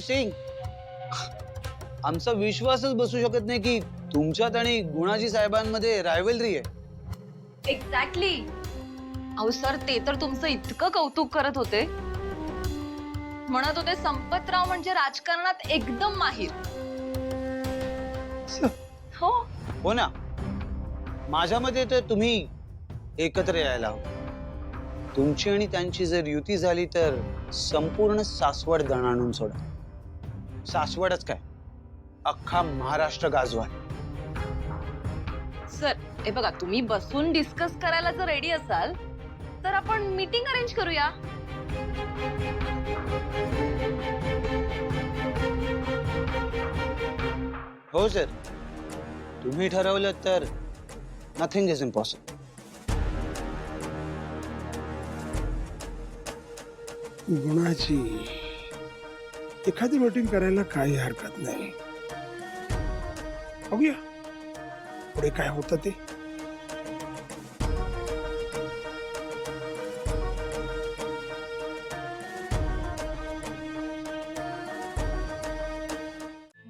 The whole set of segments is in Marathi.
सेइंग? आमचा विश्वासच बसू शकत नाही की तुमच्यात आणि गुणाजी साहेबांमध्ये रायव्हलरी आहे. एक्झॅक्टली. अहो सर, ते तर तुमचं इतकं कौतुक करत होते, म्हणत होते संपतराव म्हणजे राजकारणात एकदम माहीर. हो. हो ना. माझ्या मते तर तुम्ही एकत्र यायला हवं. तुमची आणि त्यांची जर युती झाली तर संपूर्ण सासवड दणाणून सोडा. सासवडच काय, अख्खा महाराष्ट्र गाजवा. सर हे बघा, तुम्ही बसून डिस्कस करायला जर रेडी असाल तर आपण मीटिंग अरेंज करूया. हो सर, तुम्ही ठरवलं तर नथिंग इज इम्पॉसिबल. गुणाची एखादी मीटिंग करायला काही हरकत नाही. बघूया पुढे काय होतं ते.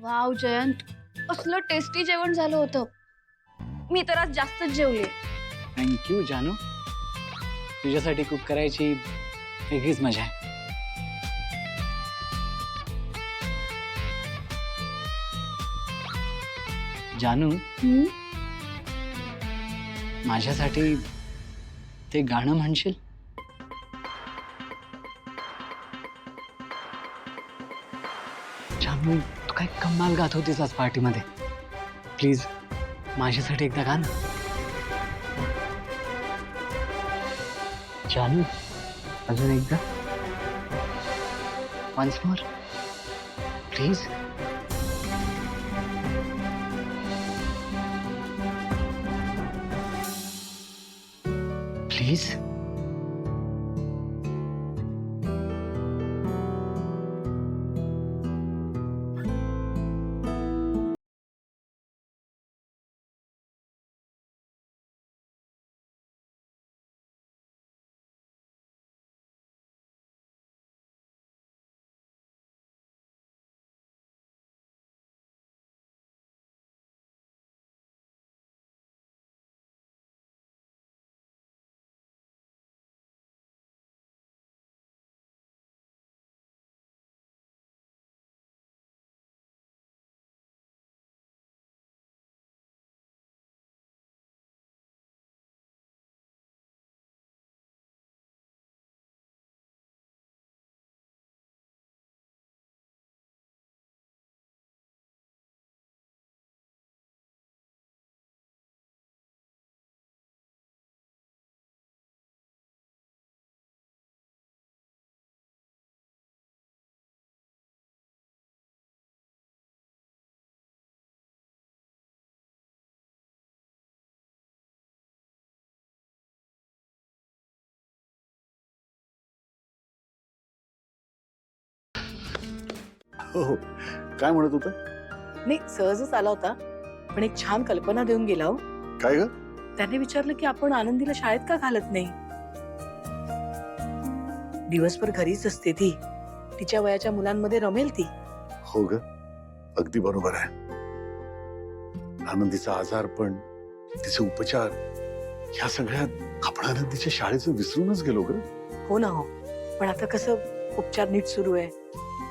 वाव जयंत, असलं टेस्टी जेवण झालं होतं. मी तर आज जास्तच जेवले. थँक्यू जानू. तुझ्यासाठी कुक करायची वेगळीच मजा आहे. जानू, माझ्यासाठी ते गाणं म्हणशील? जानू, तू काय कमाल गात होतीस आज पार्टीमध्ये. प्लीज माझ्यासाठी एकदा गा ना. जानू, अजून एकदा. Once more please. प्लीज. हो, काय म्हणत होता? नाही, सहजच आला होता, पण एक छान कल्पना देऊन गेला हो. काय ग? त्याने विचारलं की आपण आनंदीला शाळेत का घालत नाही. दिवसभर घरीच असते ती, तिच्या वयाच्या मुलांमध्ये रमेल ती. हो ग, अगदी बरोबर आहे. आनंदीचा आजारपण, तिचे उपचार, ह्या सगळ्यात आपण आनंदीच्या शाळेचं विसरूनच गेलो ग. हो ना हो, पण आता कसं उपचार नीट सुरू आहे.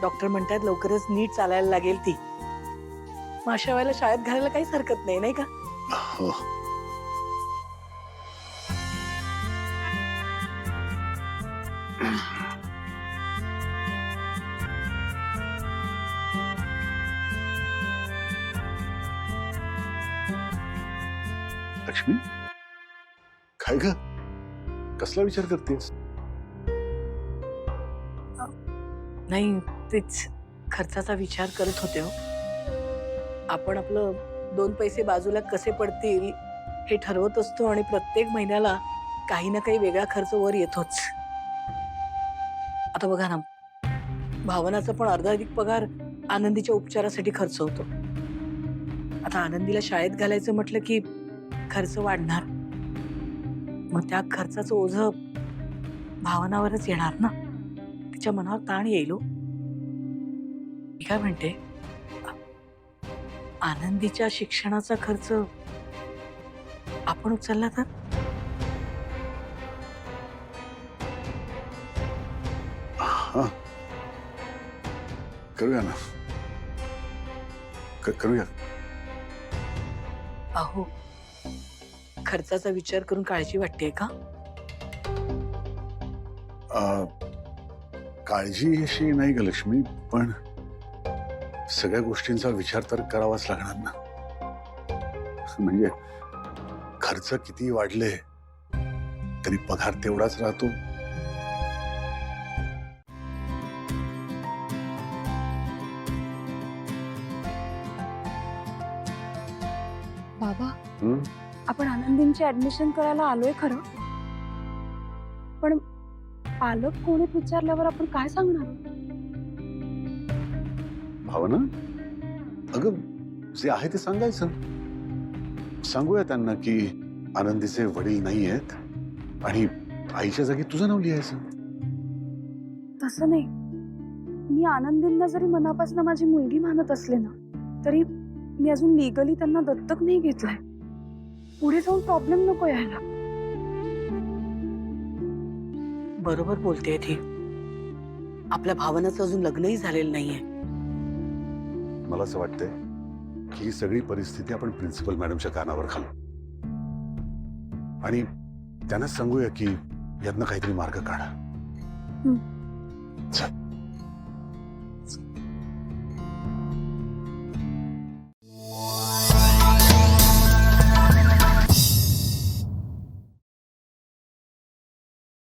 डॉक्टर म्हणतात लवकरच नीट चालायला लागेल ती. मग अशा वेळेला शाळेत घालायला काहीच हरकत नाही, नाही का? हो. लक्ष्मी, काय ग, कसला विचार करतेस? नाही, तेच खर्चाचा विचार करत होते हो. आपण आपलं 2 पैसे बाजूला कसे पडतील हे ठरवत असतो आणि प्रत्येक महिन्याला काही ना काही वेगळा खर्च वर येतोच. आता बघा ना, भावनाचा पण अर्धाधिक पगार आनंदीच्या उपचारासाठी खर्च होतो. आता आनंदीला शाळेत घालायचं म्हटलं की खर्च वाढणार. मग त्या खर्चाचं ओझं भावनावरच येणार ना. तिच्या मनावर ताण येईल हो. मी काय म्हणते, आनंदीच्या शिक्षणाचा खर्च आपण उचलला तर? हा, करूया ना. करूया. अहो, खर्चाचा विचार करून काळजी वाटते का? काळजी अशी नाही ग लक्ष्मी, पण सगळ्या गोष्टींचा विचार तर करावाच लागणार ना. म्हणजे खर्च किती वाढले तरी पगार तेवढाच राहतो. बाबा, हं? आपण आनंदींची ऍडमिशन करायला आलोय खरं, पण पालक कोण आहेत विचारल्यावर आपण काय सांगणार? भावना, अगं जे आहे ते सांगायचं. सांगूया त्यांना की आनंदीचे वडील नाही आहेत आणि आईच्या जागी तुझं नाव लिहायचं. तसं नाही, मी आनंदींना जरी मनापासून माझी मुलगी मानत असले ना, तरी मी अजून लिगली त्यांना दत्तक नाही घेतलंय. पुढे जाऊन प्रॉब्लेम नको यायला. बरोबर बोलतेय ती. आपल्या भावनाचं अजून लग्नही झालेलं नाहीये. मला असं वाटतंय की ही सगळी परिस्थिती आपण प्रिन्सिपल मॅडमच्या कानावर घालू आणि त्यांना सांगूया की यातनं काहीतरी मार्ग काढा. हं. चल.